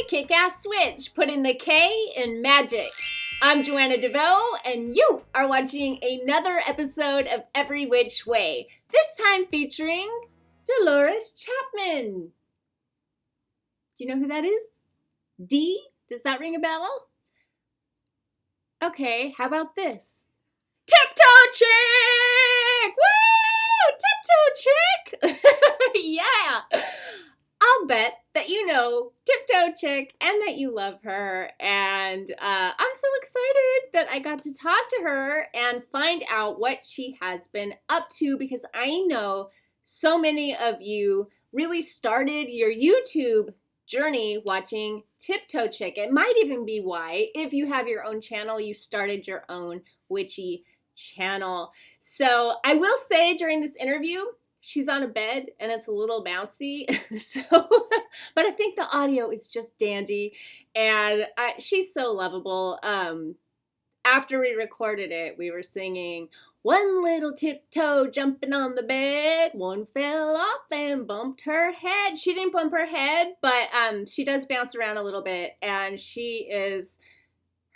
the kick-ass switch. Put in the K in Magick. I'm Joanna DeVoe, and you are watching another episode of Every Which Way. This time featuring Dolores Chapman. Do you know who that is? D? Does that ring a bell? Okay, how about this? TipToeChick! Woo! TipToeChick! Yeah! I'll bet that you know TipToeChick and that you love her. And I'm so excited that I got to talk to her and find out what she has been up to, because I know so many of you really started your YouTube journey watching TipToeChick. It might even be why, if you have your own channel, you started your own witchy channel. So I will say during this interview, she's on a bed and it's a little bouncy, but I think the audio is just dandy, and she's so lovable. After we recorded it, we were singing, "One little tiptoe jumping on the bed, one fell off and bumped her head." She didn't bump her head, but she does bounce around a little bit, and she is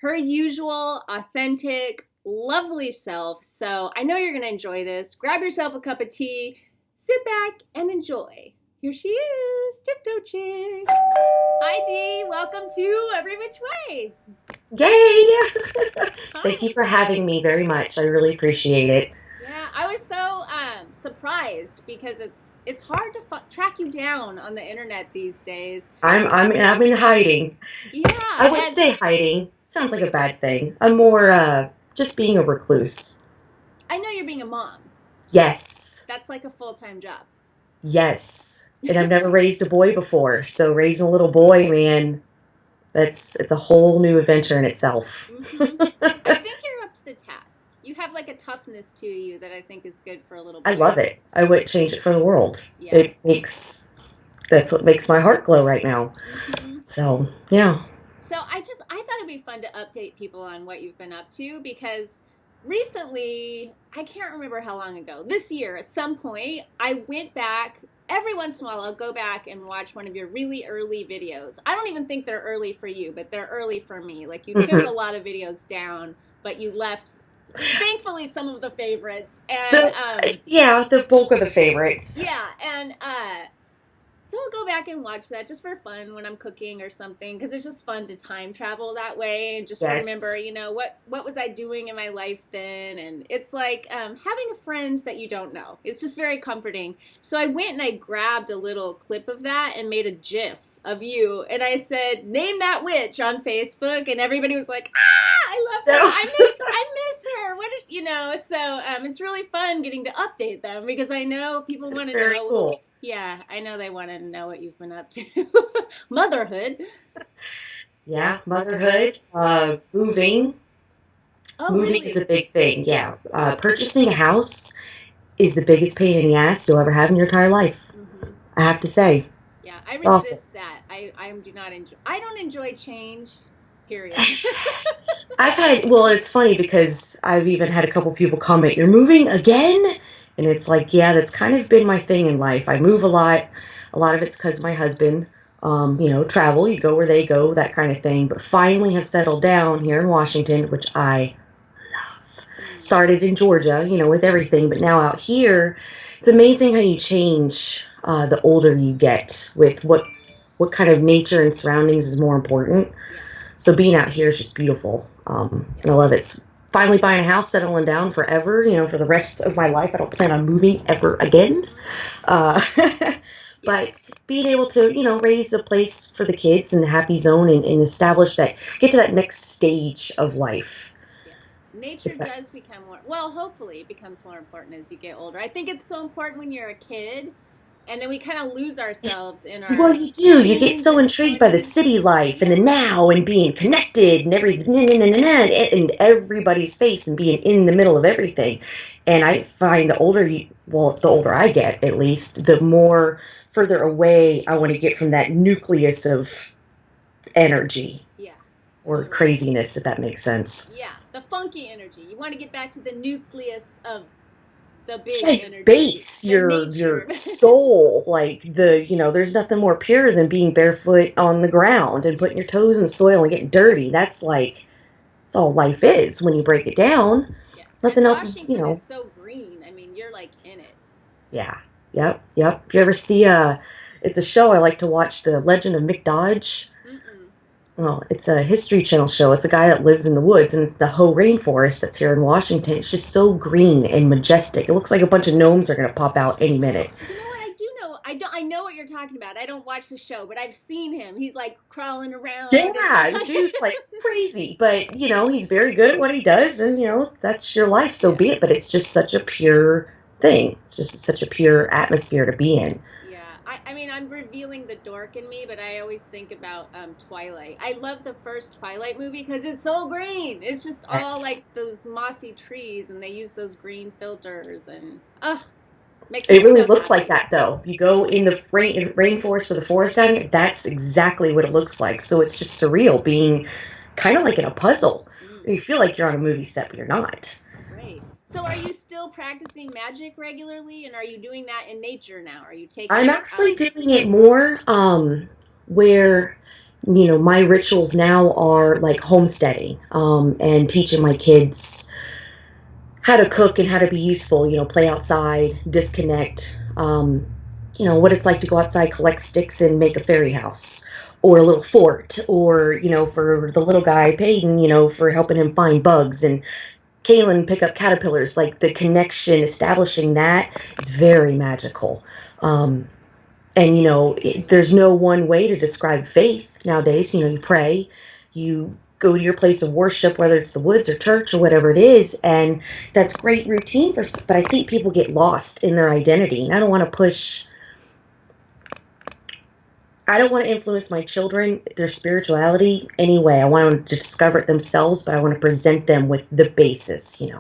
her usual, authentic, lovely self. So I know you're going to enjoy this. Grab yourself a cup of tea, sit back and enjoy. Here she is, TipToeChick. Hi, Dee. Welcome to Every Which Way. Yay! Thank you for having me very much. I really appreciate it. Yeah, I was so surprised because it's hard to track you down on the internet these days. I'm in hiding. Yeah, I wouldn't say hiding. Sounds like a bad thing. I'm more just being a recluse. I know you're being a mom. Yes. That's like a full-time job. Yes. And I've never raised a boy before, so raising a little boy, man, it's a whole new adventure in itself. Mm-hmm. I think you're up to the task. You have like a toughness to you that I think is good for a little boy. I love it. I wouldn't change it for the world. Yeah. That's what makes my heart glow right now. Mm-hmm. So, yeah. So I thought it'd be fun to update people on what you've been up to, because recently, I can't remember how long ago, this year at some point, I went back. Every once in a while, I'll go back and watch one of your really early videos. I don't even think they're early for you, but they're early for me. Like, you took a lot of videos down, but you left, thankfully, some of the favorites. And the bulk of the favorites. Yeah, and so I'll go back and watch that just for fun when I'm cooking or something, because it's just fun to time travel that way and just remember, what was I doing in my life then? And it's like having a friend that you don't know. It's just very comforting. So I went and I grabbed a little clip of that and made a GIF of you, and I said, "Name that witch" on Facebook, and everybody was like, I love her. I miss her. What is, so it's really fun getting to update them, because I know people want to know. Very cool. Yeah, I know they want to know what you've been up to. Motherhood. Yeah, motherhood, moving. Oh, Moving really? is a big thing, yeah. Purchasing a house is the biggest pain in the ass you'll ever have in your entire life. Mm-hmm. I have to say. Yeah, I resist awful. that. I don't enjoy change, period. It's funny because I've even had a couple people comment, "You're moving again?" And it's like, yeah, that's kind of been my thing in life. I move a lot. A lot of it's because my husband, travel, you go where they go, that kind of thing. But finally have settled down here in Washington, which I love. Started in Georgia, with everything. But now out here, it's amazing how you change the older you get with what kind of nature and surroundings is more important. So being out here is just beautiful. And I love it. Finally buying a house, settling down forever, for the rest of my life. I don't plan on moving ever again. But being able to, raise a place for the kids and a happy zone and establish that, get to that next stage of life. Yeah. Nature does become more, hopefully it becomes more important as you get older. I think it's so important when you're a kid, and then we kind of lose ourselves in our... Well, you do. You get so intrigued by the city life and the now and being connected and and everybody's face and being in the middle of everything. And I find the older I get, at least, the more further away I want to get from that nucleus of energy. Yeah. Or craziness, if that makes sense. Yeah, the funky energy. You want to get back to the nucleus of the big like energy, base, the your nature. soul, like there's nothing more pure than being barefoot on the ground and Yeah. putting your toes in the soil and getting dirty. That's all life is when you break it down. Yeah. And Nothing else is, Washington is so green. I mean, you're like in it. yeah. Yep, yep. If you ever see it's a show I like to watch, The Legend of Mick Dodge. Mm-mm. Well, it's a History Channel show. It's a guy that lives in the woods, and it's the Hoh rainforest that's here in Washington. It's just so green and majestic. It looks like a bunch of gnomes are going to pop out any minute. You know what? I do know. I don't. I know what you're talking about. I don't watch the show, but I've seen him. He's like crawling around. It's Yeah, the like, dude's like crazy, but he's very good at what he does, and that's your life, so yeah, be it. But it's just such a pure thing. It's just such a pure atmosphere to be in. yeah. I mean, I'm revealing the dork in me, but I always think about Twilight. I love the first Twilight movie because it's so green. It's just all like Yes. those mossy trees, and they use those green filters, and ugh, makes me It really so looks like happy. that, though. You go in the rainforest or the forest down here, that's exactly what it looks like. So it's just surreal, being kind of like in a puzzle. Mm. You feel like you're on a movie set, but you're not. Great. So, are you still practicing magic regularly, and are you doing that in nature now? Are you taking I'm it out? actually doing it more where my rituals now are like homesteading and teaching my kids how to cook and how to be useful, play outside, disconnect, what it's like to go outside, collect sticks, and make a fairy house or a little fort, or, for the little guy, Peyton, for helping him find bugs, and Kaylin pick up caterpillars. Like the connection, establishing that is very magical. And, there's no one way to describe faith nowadays. You pray, you go to your place of worship, whether it's the woods or church or whatever it is. And that's great routine but I think people get lost in their identity. And I don't want to influence my children, their spirituality anyway. I want them to discover it themselves, but I want to present them with the basis, Yeah.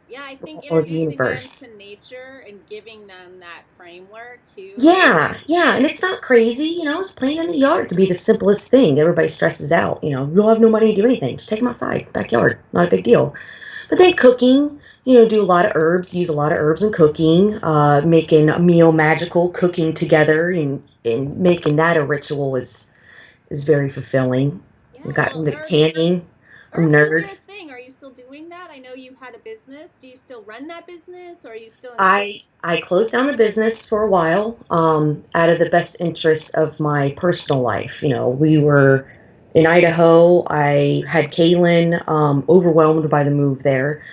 Yeah, I think of the introducing them universe. to nature and giving them that framework too. Yeah, yeah, and it's not crazy, it's playing in the yard could be the simplest thing. Everybody stresses out, you'll have no money to do anything. Just take them outside, backyard, not a big deal. But then cooking, do a lot of herbs, use a lot of herbs in cooking, making a meal magical, cooking together and making that a ritual is very fulfilling. I Yeah, got well, into canning. I'm a herbs is nerd. your thing. Are you still doing that? I know you had a business. Do you still run that business, or are you still in business? I closed down the business for a while, out of the best interest of my personal life. We were in Idaho. I had Kaylin, overwhelmed by the move there,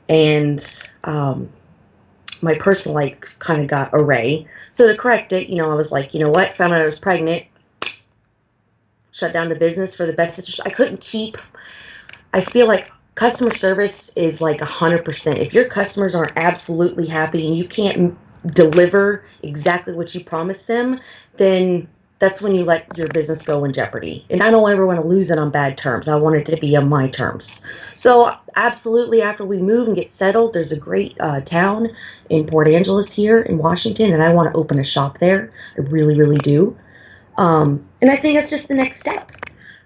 and my personal life kind of got array. So to correct it, I was like, you know what? Found out I was pregnant. Shut down the business for the best interest. I couldn't keep. I feel like customer service is like 100%. If your customers aren't absolutely happy and you can't deliver exactly what you promised them, then that's when you let your business go in jeopardy. And I don't ever want to lose it on bad terms. I want it to be on my terms. Yeah. So absolutely, after we move and get settled, there's a great town in Port Angeles here in Washington, and I want to open a shop there. I really, really do. And I think that's just the next step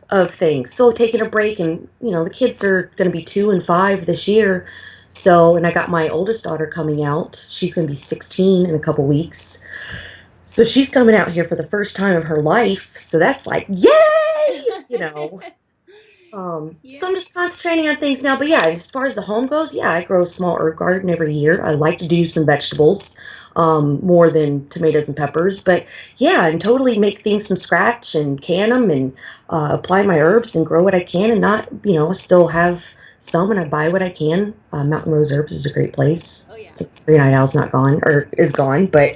of things. So taking a break, and the kids are going to be 2 and 5 this year. So, and I got my oldest daughter coming out. She's going to be 16 in a couple weeks. So she's coming out here for the first time of her life. So that's like, yay! So I'm Yeah. just concentrating on things now. But yeah, as far as the home goes, yeah, I grow a small herb garden every year. I like to do some vegetables, more than tomatoes and peppers. But yeah, and totally make things from scratch and can them and apply my herbs and grow what I can and not, still have some and I buy what I can. Mountain Rose Herbs is a great place. Oh yeah. Since Three Night Owl's not gone or is gone, but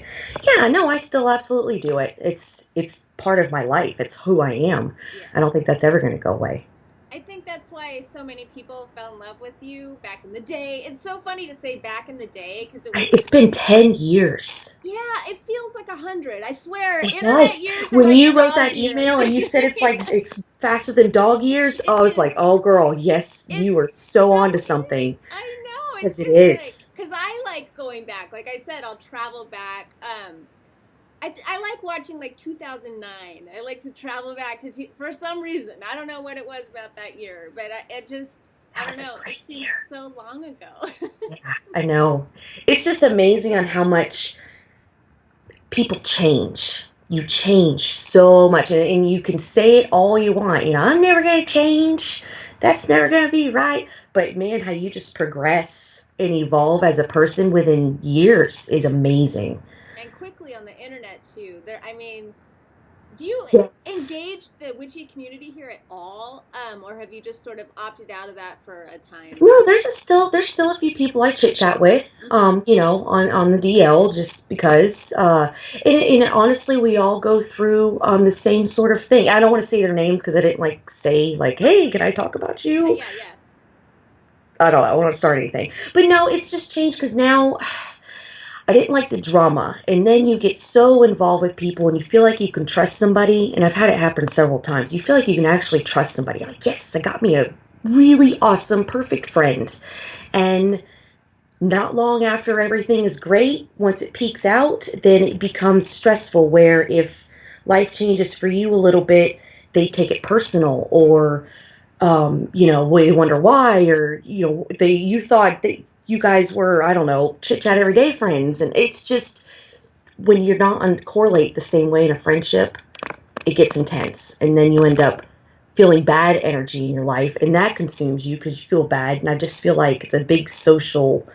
yeah, no, I still absolutely do it. It's part of my life. It's who I am. Yeah. I don't think that's ever going to go away. I think that's why so many people fell in love with you back in the day. It's so funny to say back in the day because it was. It's been 10 years. Yeah, it feels like 100. I swear, It internet does. years are When like you wrote dog that years. email and you said it's like Yeah, it's faster than dog years, I it was is. like, oh girl, yes, It you are so so onto is. something. I know. It's Because it just like is. because I like going back. Like I said, I'll travel back. I like watching like 2009. I like to travel back to for some reason. I don't know what it was about that year, but it just I That don't was a know. It great seems year. so long ago. Yeah. I know. It's just amazing on how much people change. You change so much, and you can say it all you want. I'm never going to change. That's never going to be right. But man, how you just progress and evolve as a person within years is amazing. And quickly on the internet too. I mean, do you Yes. engage the witchy community here at all, or have you just sort of opted out of that for a time? No, there's still a few people I chit chat with, Mm-hmm. on the DL just because, and honestly, we all go through the same sort of thing. I don't want to say their names because I didn't like say like, hey, can I talk about Yeah, you? yeah, yeah. I don't want to start anything, but no, it's just changed because now I didn't like the drama, and then you get so involved with people, and you feel like you can trust somebody, and I've had it happen several times. You feel like you can actually trust somebody. Like, yes, I got me a really awesome, perfect friend. And not long after everything is great, once it peaks out, then it becomes stressful. Where if life changes for you a little bit, they take it personal, or we wonder why, or you thought that you guys were, I don't know, chit chat every day friends, and it's just when you're not correlate the same way in a friendship, it gets intense, and then you end up feeling bad energy in your life, and that consumes you because you feel bad. And I just feel like it's a big social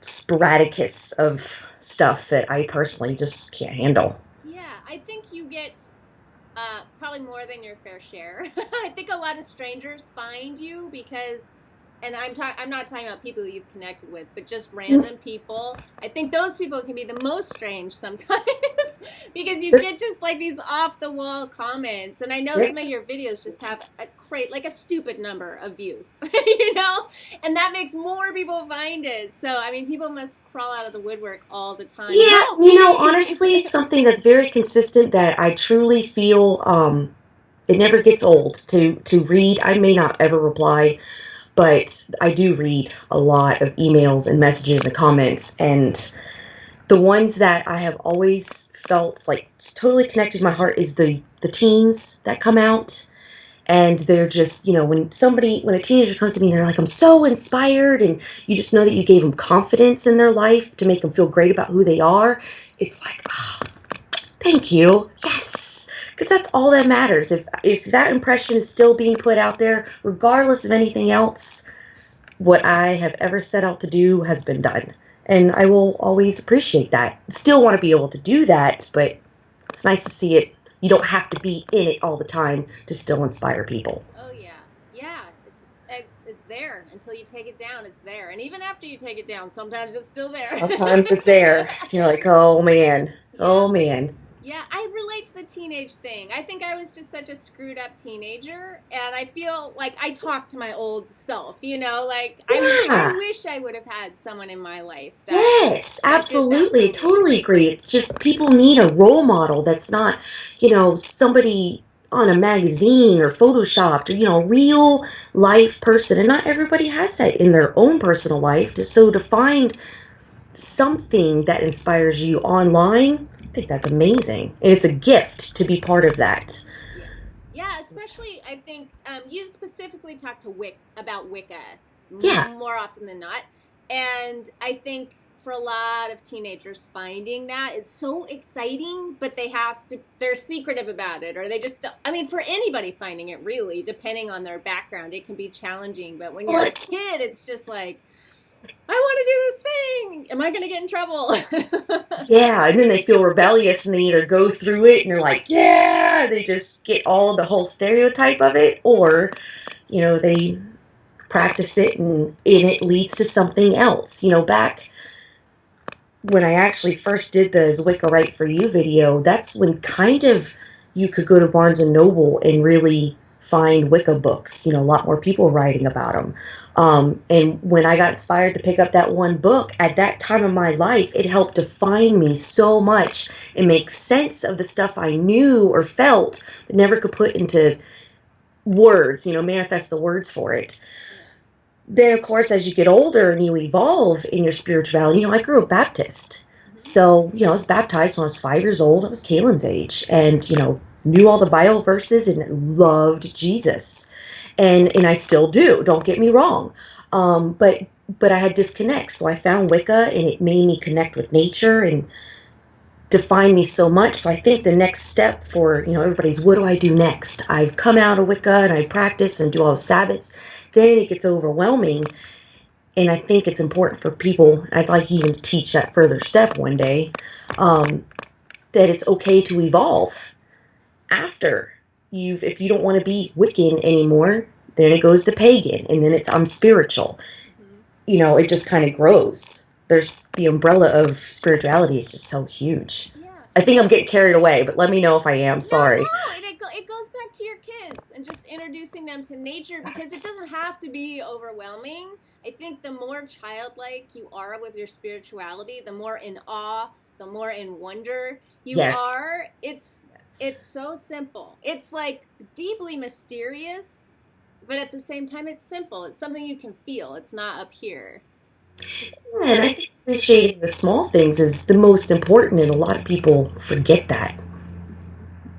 sporadicus of stuff that I personally just can't handle. Yeah, I think you get probably more than your fair share. I think a lot of strangers find you because, and I'm not talking about people you've connected with, but just random people. I think those people can be the most strange sometimes because you get just like these off the wall comments. And I know some of your videos just have like a stupid number of views, and that makes more people find it. So I mean, people must crawl out of the woodwork all the time. Yeah, Help me! honestly, it's something that's very consistent that I truly feel it never gets old to read. I may not ever reply, but I do read a lot of emails and messages and comments, and the ones that I have always felt like it's totally connected to my heart is the teens that come out, and they're just, when a teenager comes to me and they're like, I'm so inspired, and you just know that you gave them confidence in their life to make them feel great about who they are. It's like, oh, thank you. Yes. Because that's all that matters. If that impression is still being put out there, regardless of anything else, what I have ever set out to do has been done. And I will always appreciate that. Still want to be able to do that, but it's nice to see it. You don't have to be in it all the time to still inspire people. Oh yeah, yeah. It's there until you take it down. It's there, and even after you take it down, sometimes it's still there. Sometimes it's there. You're like, oh man, Yeah, oh man. yeah. I relate to the teenage thing. I think I was just such a screwed up teenager, and I feel like I talk to my old self. Like I Yeah. wish I would have had someone in my life Yes, that did that absolutely. for I me. totally agree. It's just people need a role model that's not, somebody on a magazine or photoshopped, or, real life person. And not everybody has that in their own personal life. So to find something that inspires you online, I think that's amazing. And it's a gift to be part of that. Yeah. Yeah, especially I think you specifically talk to about Wicca Yeah. more often than not. And I think for a lot of teenagers finding that it's so exciting, but they're secretive about it, or they just I mean for anybody finding it really, depending on their background, it can be challenging, but when Well, you're a kid it's just like I want to do this thing. Am I going to get in trouble? yeah, and then they feel rebellious and they either go through it and they're like, yeah, they just get all the whole stereotype of it, or, they practice it and it leads to something else. Back when I actually first did the Zwicca Right For You video, that's when kind of you could go to Barnes and Noble and really find Wicca books. A lot more people writing about them. And when I got inspired to pick up that one book at that time of my life, it helped define me so much and make sense of the stuff I knew or felt but never could put into words, manifest the words for it. Then, of course, as you get older and you evolve in your spirituality, I grew up Baptist. Mhm. So, I was baptized when I was 5 years old. I was Kaylin's age, and, knew all the Bible verses and loved Jesus. And I still do, don't get me wrong. But but I had disconnects. So I found Wicca, and it made me connect with nature and define me so much. So I think the next step for, everybody's, what do I do next? I've come out of Wicca and I practice and do all the Sabbaths. Then it gets overwhelming. And I think it's important for people, I'd like even to teach that further step one day, that it's okay to evolve after if you don't want to be Wiccan anymore, then it goes to pagan, and then I'm spiritual. It just kind of grows. There's the umbrella of spirituality is just so huge. Yeah. I think I'm getting carried away, but let me know if I am. Sorry. No, it goes back to your kids and just introducing them to nature, because it doesn't have to be overwhelming. I think the more childlike you are with your spirituality, the more in awe, the more in wonder you Yes. are. It's so simple. It's like deeply mysterious, but at the same time it's simple. It's something you can feel. It's not up here. And I think appreciating the small things is the most important, and a lot of people forget that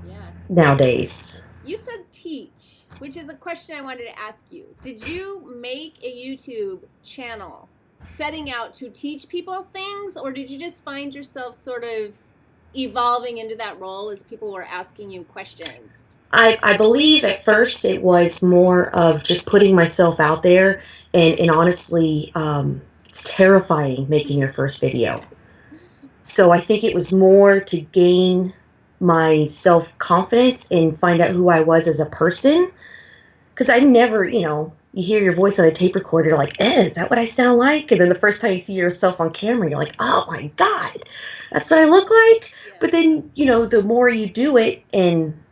Yeah. nowadays. You said teach, which is a question I wanted to ask you. Did you make a YouTube channel setting out to teach people things, or did you just find yourself sort of evolving into that role as people were asking you questions? I believe at first it was more of just putting myself out there, and honestly, it's terrifying making your first video. So I think it was more to gain my self-confidence and find out who I was as a person. Because I never, you hear your voice on a tape recorder, you're like, is that what I sound like? And then the first time you see yourself on camera, you're like, oh my God, that's what I look like? Yeah. But then, the more you do it, and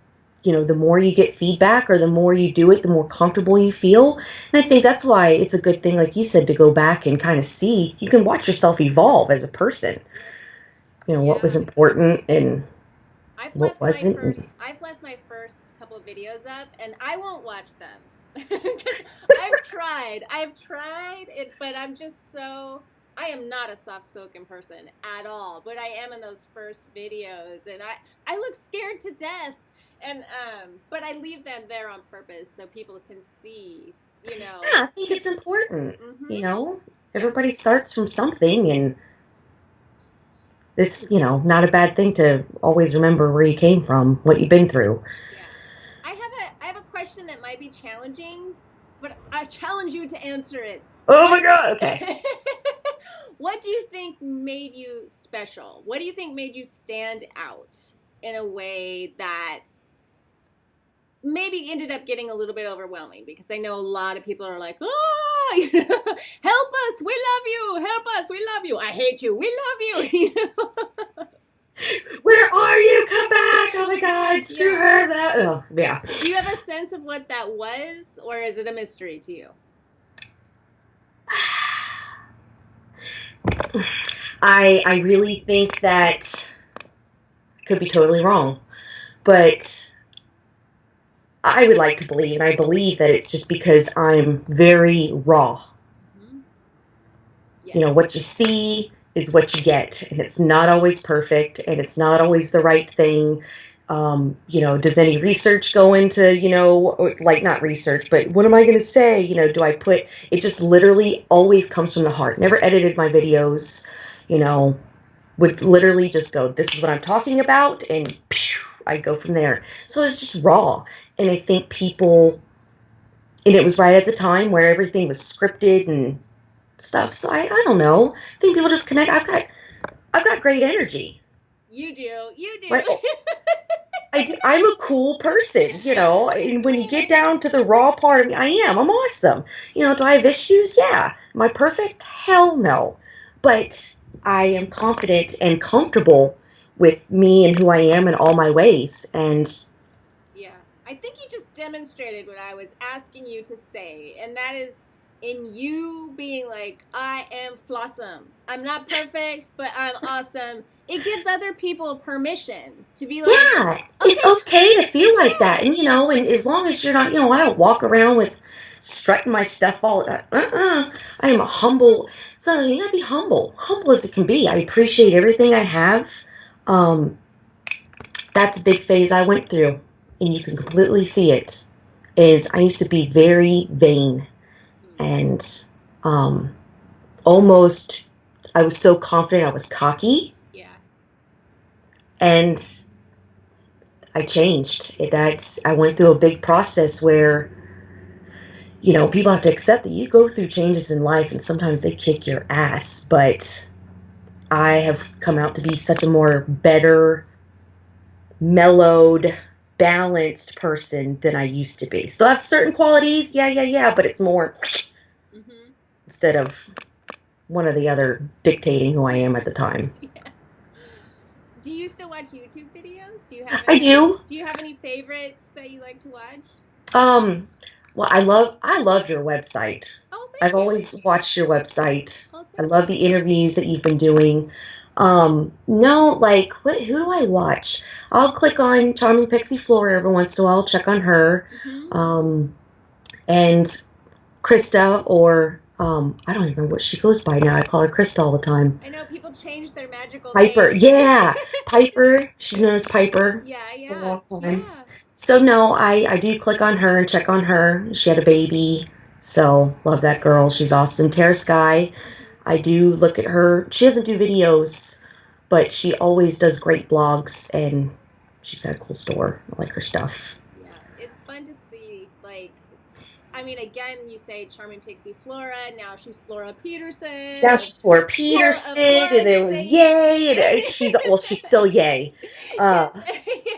the more you get feedback, or the more you do it, the more comfortable you feel. And I think that's why it's a good thing, like you said, to go back and kind of see. You can watch yourself evolve as a person. What was important and what wasn't. I've left my first couple of videos up, and I won't watch them. Because I've tried it, but I am not a soft-spoken person at all, but I am in those first videos, and I look scared to death, and but I leave them there on purpose so people can see, Yeah, I think it's important. Mm-hmm. Everybody starts from something, and it's, not a bad thing to always remember where you came from, what you've been through. Yeah. I have a question that might be challenging, but I challenge you to answer it. Oh my God, okay. What do you think made you special? What do you think made you stand out in a way that maybe ended up getting a little bit overwhelming? Because I know a lot of people are like, oh, help us, we love you, help us, we love you, I hate you, we love you. Where are you? Come back! Oh my God, screw her. That. Oh, yeah. Do you have a sense of what that was, or is it a mystery to you? I really think that I could be totally wrong, but I would like to believe, and I believe that it's just because I'm very raw. Mm-hmm. Yeah. What you see is what you get, and it's not always perfect, and it's not always the right thing. Does any research go into, like, not research, but what am I going to say? Do I put, it just literally always comes from the heart. Never edited my videos, would literally just go, this is what I'm talking about, and I go from there. So it's just raw. And I think people, and it was right at the time where everything was scripted and stuff. So I don't know. I think people just connect. I've got great energy. You do. Right? I'm a cool person, and when you get down to the raw part of me, I'm awesome. Do I have issues? Yeah. Am I perfect? Hell no. But I am confident and comfortable with me and who I am in all my ways. And yeah, I think you just demonstrated what I was asking you to say, and that is in you being like, I am flawsome. I'm not perfect, but I'm awesome. It gives other people permission to be like, yeah, it's okay to feel like that. And, and as long as you're not, I don't walk around with strutting my stuff all, I am a humble, so you gotta be humble as it can be. I appreciate everything I have. That's a big phase I went through, and you can completely see it, is I used to be very vain, and, almost, I was so confident, I was cocky, Yeah. and I changed. I went through a big process where, people have to accept that you go through changes in life and sometimes they kick your ass, but I have come out to be such a more better, mellowed, balanced person than I used to be. Still have certain qualities, yeah, but it's more Mm-hmm. instead of one or the other dictating who I am at the time. Yeah. Do you still watch YouTube videos? Do you have I any do. do you have any favorites that you like to watch? Um, well, I love your website. Oh, I've thank you. always watched your website. Oh, I thank love you. the interviews that you've been doing. No, like who do I watch? I'll click on Charming Pixie Flora every once in a while, check on her. Mm-hmm. Um, and Krista or I don't even know what she goes by now. I call her Krista all the time. I know people change their magical Piper, names. yeah, Piper. She's known as Piper Yeah, for a yeah, long time. yeah. So no, I do click on her and check on her. She had a baby, so love that girl. She's awesome. Tara Sky, Mm-hmm. I do look at her. She doesn't do videos, but she always does great blogs, and she's got a cool store. I like her stuff. Yeah, it's fun to see. Like, I mean, again, you say Charming Pixie Flora. Now she's Flora Peterson Now of she's Flora Flora Peterson, of and Flora there was State. Yay, and she's still Yay. Yes. Uh, Yeah.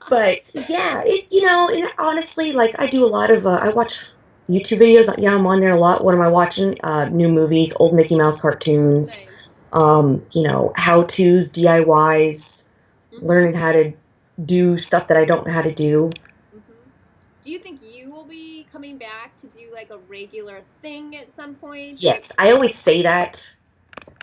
But yeah, and honestly, like I do a lot of, I watch YouTube videos. Yeah, I'm on there a lot. What am I watching? New movies, old Mickey Mouse cartoons, Nice. how-tos, DIYs, Mm-hmm. learning how to do stuff that I don't know how to do. Mm-hmm. Do you think you will be coming back to do like a regular thing at some point? Yes, I always say that,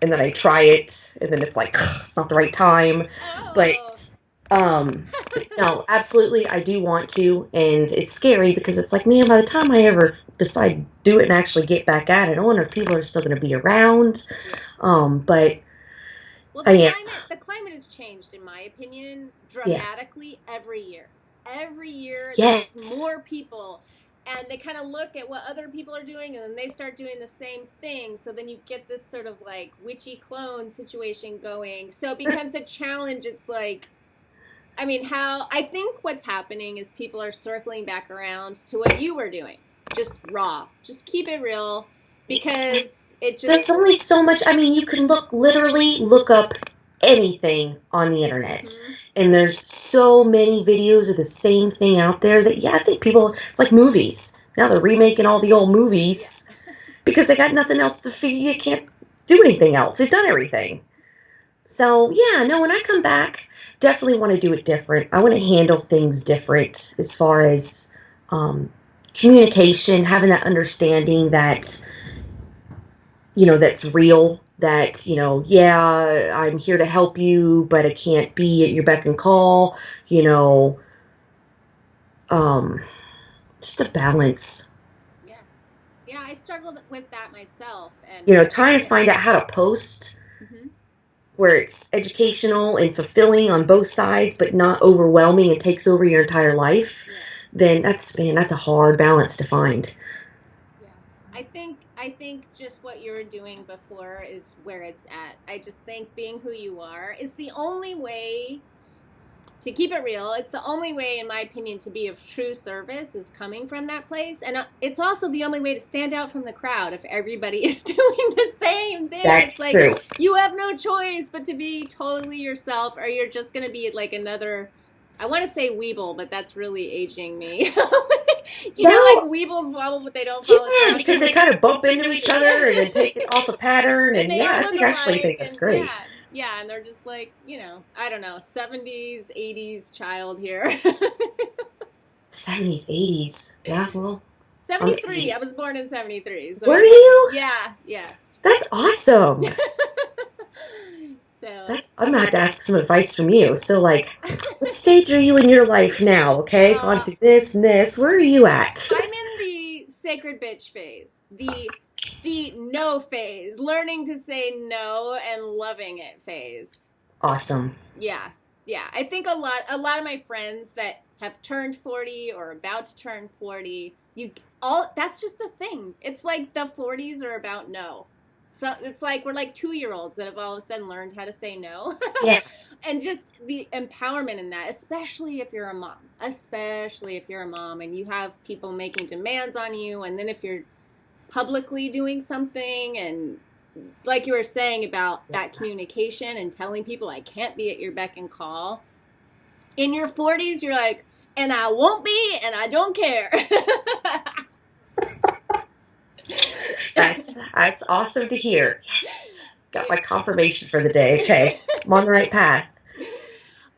and then I try it, and then it's like, it's not the right time. Oh. But, but no, absolutely, I do want to, and it's scary because it's like, man, by the time I ever decide to do it and actually get back at it, I wonder if people are still going to be around. Yeah. But Well, I am, the climate has changed, in my opinion, yeah, dramatically every year. Every year, there's yes. more people, and they kind of look at what other people are doing, and then they start doing the same thing. So then you get this sort of like witchy clone situation going. So it becomes a challenge. It's like, I mean, how I think what's happening is people are circling back around to what you were doing, just raw, just keep it real, because it There's just. only so much. I mean, you can literally look up anything on the internet. Mm-hmm. And there's so many videos of the same thing out there that, yeah, I think people, it's like movies. Now they're remaking all the old Yeah. movies because they got nothing else to feed. You can't do anything else. They've done everything. So, yeah, no, when I come back, definitely want to do it different. I want to handle things different as far as um, communication, having that understanding that that's real, that, yeah, I'm here to help you, but I can't be at your beck and call, you know, um, just a balance, Yeah. Yeah, I struggled with that myself, and trying to find out how to post hmm where it's educational and fulfilling on both sides, but not overwhelming and takes over your entire life, yeah, then that's a hard balance to find. yeah. I think just what you were doing before is where it's at. I just think being who you are is the only way to keep it real. It's the only way, in my opinion, to be of true service is coming from that place, and it's also the only way to stand out from the crowd. If everybody is doing the same thing, it's That's like true. you have no choice but to be totally yourself, or you're just going to be like another. I want to say weeble, but that's really aging me. Do you know like No, weebles wobble, but they don't follow yeah, because instructions? they kind of bump into each other and then take it off a pattern, And and they yeah, all I look think actually alike, think that's and great. yeah, and they're just like, I don't know, 70s, 80s child here. 70s, 80s. Yeah, well, I'm 73. 80. I was born in 73, so Were yeah. you? Yeah. That's awesome. So, I'm gonna have to ask some advice from you. So, like, what stage are you in your life now? Okay, gone uh, through this and this. Where are you at? I'm in the sacred bitch phase. The no phase, learning to say no and loving it phase. Awesome. Yeah, yeah. I think a lot of my friends that have turned 40 or about to turn 40, you all that's just the thing. It's like the 40s are about no. So it's like we're like 2-year-olds that have all of a sudden learned how to say no. Yeah. And just the empowerment in that, especially if you're a mom. Especially if you're a mom and you have people making demands on you, and then if you're publicly doing something, and like you were saying about that communication and telling people I can't be at your beck and call. In your 40s, you're like, and I won't be, and I don't care. That's awesome to hear. Yes. Got my confirmation for the day. Okay. I'm on the right path.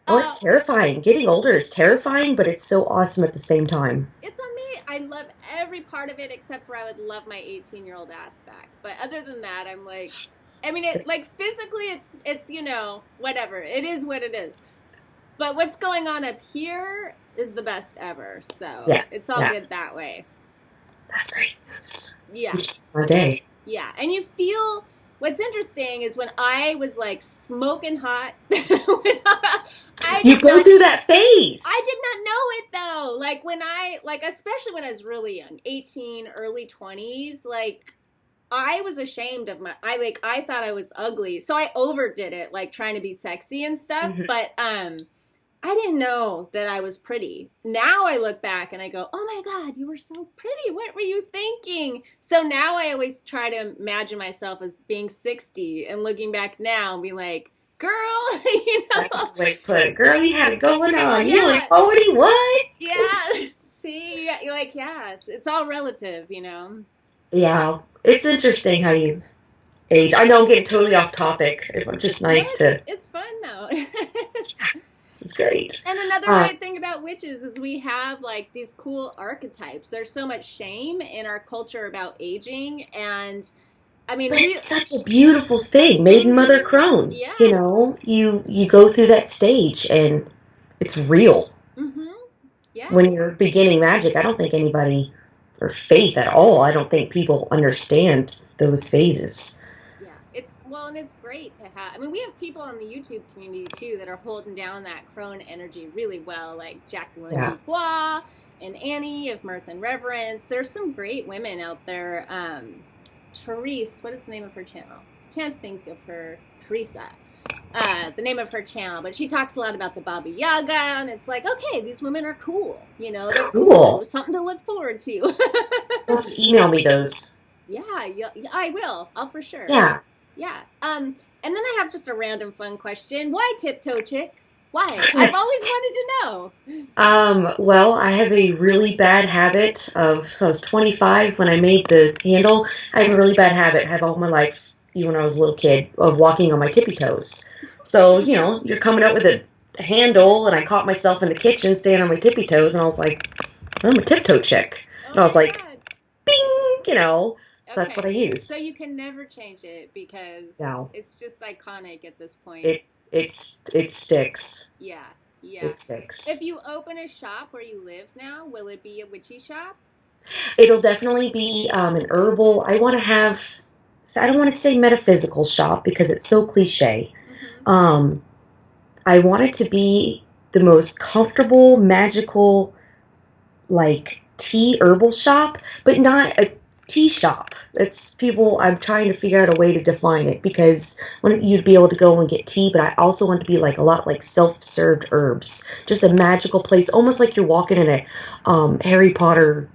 Oh, it's terrifying. Getting older is terrifying, but it's so awesome at the same time. It's on me. I love every part of it except for I would love my 18-year-old ass back. But other than that, I'm like, I mean, it like physically, it's whatever. It is what it is. But what's going on up here is the best ever. So it's all good that way. That's great news. Yeah. Our day. Yeah. And you feel, what's interesting is when I was like smoking hot, you go through that phase. I did not know it though. Like when especially when I was really young, 18, early 20s, like I was ashamed of I thought I was ugly. So I overdid it, like trying to be sexy and stuff. Mm-hmm. But, I didn't know that I was pretty. Now I look back and I go, oh my God, you were so pretty. What were you thinking? So now I always try to imagine myself as being 60 and looking back now and be like, girl, That's the way to put it. Girl, you had it going on. You're like 40, what? Yeah. See, you're like, yes, it's all relative, Yeah. It's interesting how you age. I know I'm getting totally off topic. It's just nice to. It's fun though. It's great. And another great thing about witches is we have like these cool archetypes. There's so much shame in our culture about aging, and I mean, but it's such a beautiful thing. Maiden Mother Crone. Yeah. You go through that stage and it's real. Mm-hmm. Yeah. When you're beginning magic, I don't think anybody, or faith at all, I don't think people understand those phases. And it's great to have. I mean, we have people on the YouTube community too that are holding down that crone energy really well, like Jacqueline Dubois and Annie of Mirth and Reverence. There's some great women out there. Therese, what is the name of her channel? Can't think of her. Teresa. The name of her channel, but she talks a lot about the Baba Yaga, and it's like, okay, these women are cool. They're cool. Something to look forward to. You'll have to email me those. Yeah, I will. I'll for sure. Yeah. Yeah. And then I have just a random fun question. Why TipToeChick? Why? I've always wanted to know. Well, I have a really bad habit of, so I was 25 when I made the handle. I have a really bad habit, have all my life, even when I was a little kid, of walking on my tippy toes. So, you're coming up with a handle, and I caught myself in the kitchen standing on my tippy toes, and I was like, I'm a TipToeChick. And I was like, bing, So that's what I use. So you can never change it because it's just iconic at this point. It sticks. Yeah. It sticks. If you open a shop where you live now, will it be a witchy shop? It'll definitely be an herbal. I want to have. I don't want to say metaphysical shop because it's so cliche. Mm-hmm. I want it to be the most comfortable, magical, like tea herbal shop, but not a tea shop. It's people. I'm trying to figure out a way to define it because you'd be able to go and get tea, but I also want it to be like a lot like self-served herbs, just a magical place, almost like you're walking in a Harry Potter,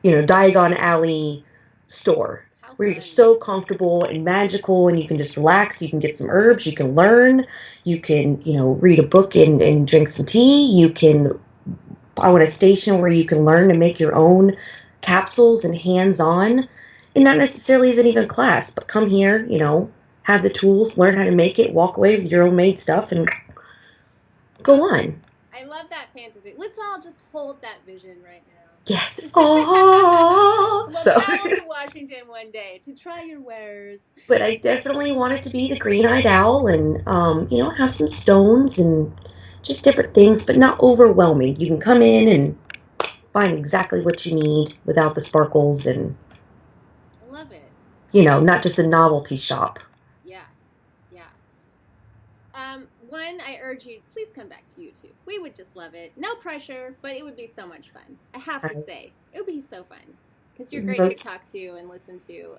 Diagon Alley store where you're so comfortable and magical, and you can just relax. You can get some herbs. You can learn. You can read a book and drink some tea. You can. I want a station where you can learn to make your own capsules and hands-on, and not necessarily as an even class, but come here, have the tools, learn how to make it, walk away with your own made stuff, and go on. I love that fantasy. Let's all just hold that vision right now. Yes. Oh. We'll travel to Washington one day to try your wares. But I definitely want it to be the green-eyed owl, and have some stones and just different things, but not overwhelming. You can come in and find exactly what you need without the sparkles, and I love it. Not just a novelty shop. Yeah. One, I urge you, please come back to YouTube. We would just love it. No pressure, but it would be so much fun. I have to say, it would be so fun because you're great to talk to and listen to.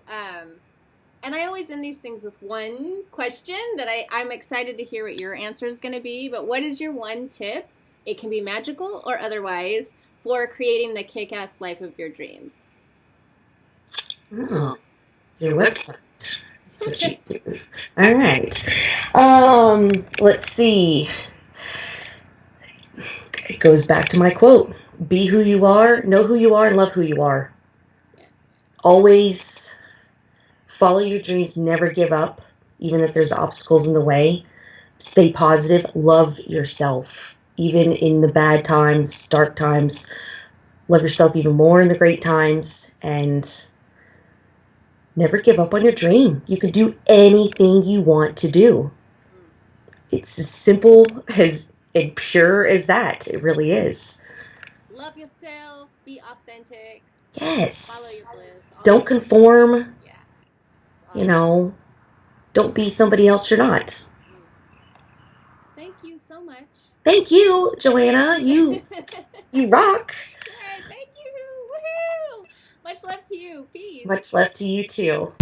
And I always end these things with one question that I'm excited to hear what your answer is going to be. But what is your one tip? It can be magical or otherwise for creating the kick ass life of your dreams. Oh, your website. That's what you do. All right. Let's see. It goes back to my quote: "Be who you are, know who you are, and love who you are." Yeah. Always follow your dreams. Never give up, even if there's obstacles in the way. Stay positive. Love yourself, even in the bad times, dark times. Love yourself even more in the great times, and never give up on your dream. You can do anything you want to do. It's as simple as and pure as that. It really is. Love yourself, be authentic, follow Yes. your bliss, all Don't those things. conform. Yeah, it's You awesome. know, don't be somebody else you're not. Mm. Thank you so much. Thank you, Joanna. You Yay, you rock. thank you. Woohoo! Much love to you. Peace. Much love to you too.